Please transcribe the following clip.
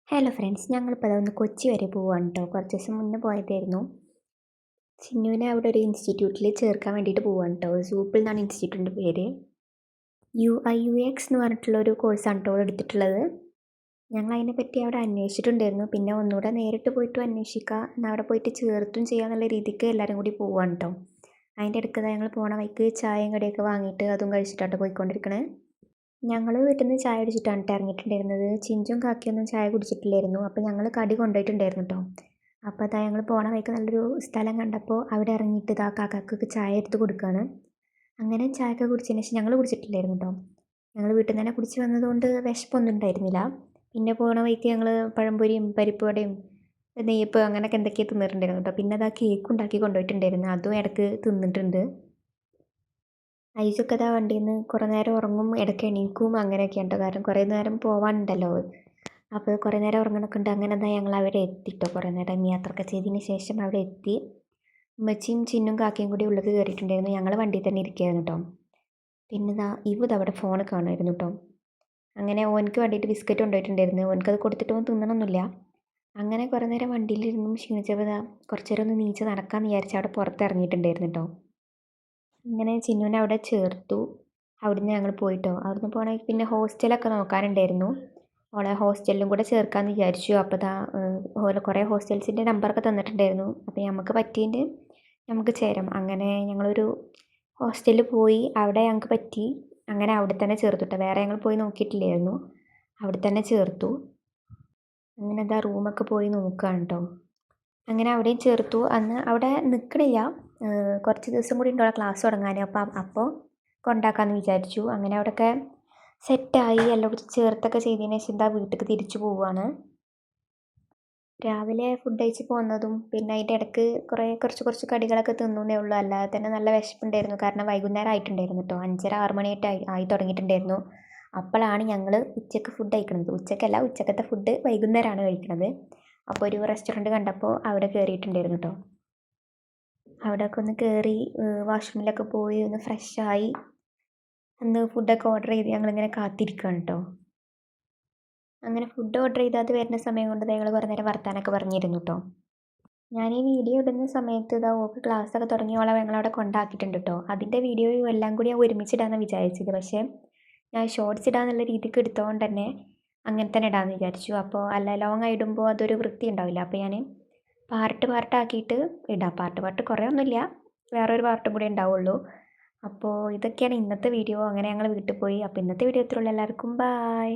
Hello friends, ഞങ്ങളിപ്പോൾ അതൊന്ന് കൊച്ചി വരെ പോവാണ് കേട്ടോ. കുറച്ച് ദിവസം മുന്നേ പോയതായിരുന്നു. ചിന്നുവിനെ അവിടെ ഒരു ഇൻസ്റ്റിറ്റ്യൂട്ടിൽ ചേർക്കാൻ വേണ്ടിയിട്ട് പോവാണ് കേട്ടോ. സൂപ്പിൾ എന്നാണ് ഇൻസ്റ്റിറ്റ്യൂട്ടിൻ്റെ പേര്. UI UX എന്ന് പറഞ്ഞിട്ടുള്ള ഒരു കോഴ്സാണ് കേട്ടോ എടുത്തിട്ടുള്ളത്. ഞങ്ങൾ അതിനെപ്പറ്റി അവിടെ അന്വേഷിച്ചിട്ടുണ്ടായിരുന്നു. പിന്നെ ഒന്നുകൂടെ നേരിട്ട് പോയിട്ട് അന്വേഷിക്കുക, എന്നാൽ അവിടെ പോയിട്ട് ചേർത്തും ചെയ്യാന്നുള്ള രീതിക്ക് എല്ലാവരും കൂടി പോവാണ് കേട്ടോ. അതിൻ്റെ ഇടയ്ക്ക് ഞങ്ങൾ പോണ വഴിക്ക് ചായയും കടിയൊക്കെ വാങ്ങിയിട്ട് അതും കഴിച്ചിട്ടാണ് പോയിക്കൊണ്ടിരിക്കണേ. ഞങ്ങൾ വീട്ടിൽ നിന്ന് ചായ കുടിച്ചിട്ടാണ് കേട്ടോ ഇറങ്ങിയിട്ടുണ്ടായിരുന്നത്. ചിഞ്ചും കാക്കിയൊന്നും ചായ കുടിച്ചിട്ടില്ലായിരുന്നു. അപ്പോൾ ഞങ്ങൾ കടി കൊണ്ടുപോയിട്ടുണ്ടായിരുന്നു കേട്ടോ. അപ്പോൾ അതാ ഞങ്ങൾ പോണ വഴിക്ക് നല്ലൊരു സ്ഥലം കണ്ടപ്പോൾ അവിടെ ഇറങ്ങിയിട്ട് ഇതാ കാക്കാക്കൊക്കെ ചായ എടുത്ത് കൊടുക്കുകയാണ്. അങ്ങനെ ചായയൊക്കെ കുടിച്ചതിന് ശേഷം ഞങ്ങൾ കുടിച്ചിട്ടില്ലായിരുന്നു കേട്ടോ. ഞങ്ങൾ വീട്ടിൽ നിന്ന് തന്നെ കുടിച്ച് വന്നതുകൊണ്ട് വിശപ്പൊന്നും ഉണ്ടായിരുന്നില്ല. പിന്നെ പോണ വഴിക്ക് ഞങ്ങൾ പഴംപൊരിയും പരിപ്പ് വടയും നെയ്യപ്പ് അങ്ങനെയൊക്കെ എന്തൊക്കെയോ തിന്നിട്ടുണ്ടായിരുന്നു കേട്ടോ. പിന്നെ അതാ കേക്ക് ഉണ്ടാക്കി കൊണ്ടുപോയിട്ടുണ്ടായിരുന്നു, അതും ഇടയ്ക്ക് തിന്നിട്ടുണ്ട്. ഐസൊക്കെ ഇതാ വണ്ടിയിൽ നിന്ന് കുറേ നേരം ഉറങ്ങും, ഇടയ്ക്ക് എണീക്കും, അങ്ങനെയൊക്കെയാണ് കേട്ടോ. കാരണം കുറേ നേരം പോകാനുണ്ടല്ലോ, അപ്പോൾ കുറേ നേരം ഉറങ്ങണമൊക്കെ ഉണ്ട്. അങ്ങനെ എന്താ ഞങ്ങൾ അവിടെ എത്തിട്ടോ. കുറേ നേരം യാത്രയൊക്കെ ചെയ്തതിന് ശേഷം അവിടെ എത്തി. ഉമ്മച്ചിയും ചിന്നും കാക്കയും കൂടി ഉള്ളിൽ കയറിയിട്ടുണ്ടായിരുന്നു. ഞങ്ങൾ വണ്ടിയിൽ തന്നെ ഇരിക്കുകയായിരുന്നു കേട്ടോ. പിന്നെ ഇതാ അവിടെ ഫോൺ കാണുമായിരുന്നു കേട്ടോ. അങ്ങനെ ഓനക്ക് വേണ്ടിയിട്ട് ബിസ്ക്കറ്റ് കൊണ്ടുപോയിട്ടുണ്ടായിരുന്നു. ഓനക്കത് കൊടുത്തിട്ട് ഓൻ തിന്നണമൊന്നുമില്ല. അങ്ങനെ കുറേ നേരം വണ്ടിയിലിരുന്നും ക്ഷീണിച്ചപ്പോൾ ഇതാ കുറച്ച് നേരം ഒന്ന് നീച്ച് നടക്കാമെന്ന് വിചാരിച്ച് അവിടെ പുറത്തിറങ്ങിയിട്ടുണ്ടായിരുന്നു കേട്ടോ. അങ്ങനെ ചിന്നുവിനെ അവിടെ ചേർത്തു. അവിടുന്ന് ഞങ്ങൾ പോയിട്ടോ. അവിടുന്ന് പോകണമെങ്കിൽ പിന്നെ ഹോസ്റ്റലൊക്കെ നോക്കാനുണ്ടായിരുന്നു. അവളെ ഹോസ്റ്റലിലും കൂടെ ചേർക്കാമെന്ന് വിചാരിച്ചു. അപ്പോൾ ഓരോ കുറേ ഹോസ്റ്റൽസിൻ്റെ നമ്പറൊക്കെ തന്നിട്ടുണ്ടായിരുന്നു. അപ്പോൾ നമുക്ക് പറ്റിയതിൻ്റെ നമുക്ക് ചേരാം. അങ്ങനെ ഞങ്ങളൊരു ഹോസ്റ്റലിൽ പോയി, അവിടെ ഞങ്ങൾക്ക് പറ്റി. അങ്ങനെ അവിടെ തന്നെ ചേർത്തു കേട്ടോ. വേറെ ഞങ്ങൾ പോയി നോക്കിയിട്ടില്ലായിരുന്നു, അവിടെ തന്നെ ചേർത്തു. അങ്ങനെ എന്താ റൂമൊക്കെ പോയി നോക്കുകയാണ് കേട്ടോ. അങ്ങനെ അവിടെയും ചേർത്തു. അന്ന് അവിടെ നിൽക്കണില്ല, കുറച്ച് ദിവസം കൂടി ഉണ്ടോ ക്ലാസ് തുടങ്ങാൻ. അപ്പോൾ കൊണ്ടാക്കാമെന്ന് വിചാരിച്ചു. അങ്ങനെ അവിടെയൊക്കെ സെറ്റായി എല്ലാം കൂടി ചേർത്തൊക്കെ ചെയ്തതിന് ശേഷം എന്താ വീട്ടിലേക്ക് തിരിച്ചു പോവുകയാണ്. രാവിലെ ഫുഡ് കഴിച്ച് പോകുന്നതും പിന്നെ അതിൻ്റെ ഇടയ്ക്ക് കുറച്ച് കടികളൊക്കെ തിന്നുന്നേ ഉള്ളൂ. അല്ലാതെ തന്നെ നല്ല വിശപ്പുണ്ടായിരുന്നു. കാരണം വൈകുന്നേരം ആയിട്ടുണ്ടായിരുന്നു കേട്ടോ. 5:30 6 മണിയായിട്ട് ആയി തുടങ്ങിയിട്ടുണ്ടായിരുന്നു. അപ്പോഴാണ് ഞങ്ങൾ ഉച്ചയ്ക്ക് ഫുഡ് കഴിക്കുന്നത്. ഉച്ചയ്ക്കല്ല, ഉച്ചക്കത്തെ ഫുഡ് വൈകുന്നേരമാണ് കഴിക്കുന്നത്. അപ്പോൾ ഒരു റെസ്റ്റോറൻറ്റ് കണ്ടപ്പോൾ അവിടെ കയറിയിട്ടുണ്ടായിരുന്നു കേട്ടോ. അവിടെയൊക്കെ ഒന്ന് കയറി വാഷ്റൂമിലൊക്കെ പോയി ഒന്ന് ഫ്രഷായി ഒന്ന് ഫുഡൊക്കെ ഓർഡർ ചെയ്ത് ഞങ്ങളിങ്ങനെ കാത്തിരിക്കുകയാണ് കേട്ടോ. അങ്ങനെ ഫുഡ് ഓർഡർ ചെയ്ത് വരുന്ന സമയം കൊണ്ട് ഞങ്ങൾ കുറേ നേരം വർത്താനൊക്കെ പറഞ്ഞിരുന്നു കേട്ടോ. ഞാൻ ഈ വീഡിയോ ഇടുന്ന സമയത്ത് ഓൾക്ക് ക്ലാസ്സൊക്കെ തുടങ്ങി ഞങ്ങളവിടെ കൊണ്ടാക്കിയിട്ടുണ്ട് കേട്ടോ. അതിൻ്റെ വീഡിയോയും എല്ലാം കൂടി ഞാൻ ഒരുമിച്ചിടാമെന്ന് വിചാരിച്ചത്. പക്ഷേ ഞാൻ ഷോർട്സ് ഇടാന്നുള്ള രീതിക്ക് എടുത്തതുകൊണ്ട് തന്നെ അങ്ങനെ തന്നെ ഇടാമെന്ന് വിചാരിച്ചു. അപ്പോൾ അല്ല ലോങ് ആയിടുമ്പോൾ അതൊരു വൃത്തി ഉണ്ടാവില്ല. അപ്പോൾ ഞാൻ പാർട്ടാക്കിയിട്ട് ഇടാം. പാർട്ട് കുറേ ഒന്നുമില്ല, വേറൊരു പാർട്ടും കൂടി ഉണ്ടാവുള്ളൂ. അപ്പോൾ ഇതൊക്കെയാണ് ഇന്നത്തെ വീഡിയോ. അങ്ങനെ ഞങ്ങൾ വീട്ടിൽ പോയി. അപ്പോൾ ഇന്നത്തെ വീഡിയോ ഇത്രയുള്ളൂ. എല്ലാവർക്കും ബായ്.